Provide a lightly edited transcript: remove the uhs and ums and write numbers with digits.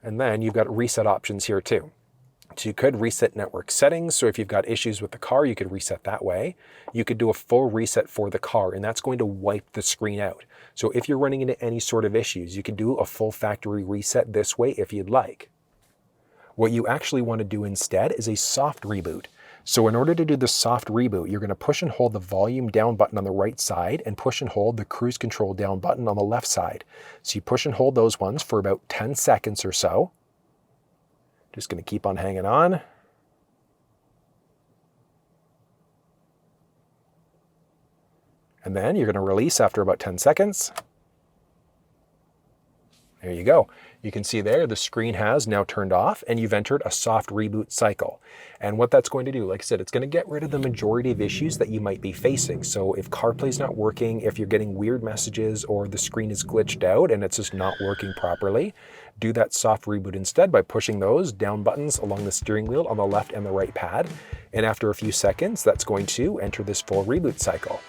And then you've got reset options here too. So you could reset network settings. So if you've got issues with the car, you could reset that way. You could do a full reset for the car, and that's going to wipe the screen out. So if you're running into any sort of issues, you can do a full factory reset this way if you'd like. What you actually want to do instead is a soft reboot. So in order to do the soft reboot, you're going to push and hold the volume down button on the right side and push and hold the cruise control down button on the left side. So you push and hold those ones for about 10 seconds or so. Just going to keep on hanging on. And then you're going to release after about 10 seconds. There you go. You can see there the screen has now turned off and you've entered a soft reboot cycle. And what that's going to do, like I said, it's going to get rid of the majority of issues that you might be facing. So if CarPlay's not working, if you're getting weird messages or the screen is glitched out and it's just not working properly, do that soft reboot instead by pushing those down buttons along the steering wheel on the left and the right pad. And after a few seconds, that's going to enter this full reboot cycle.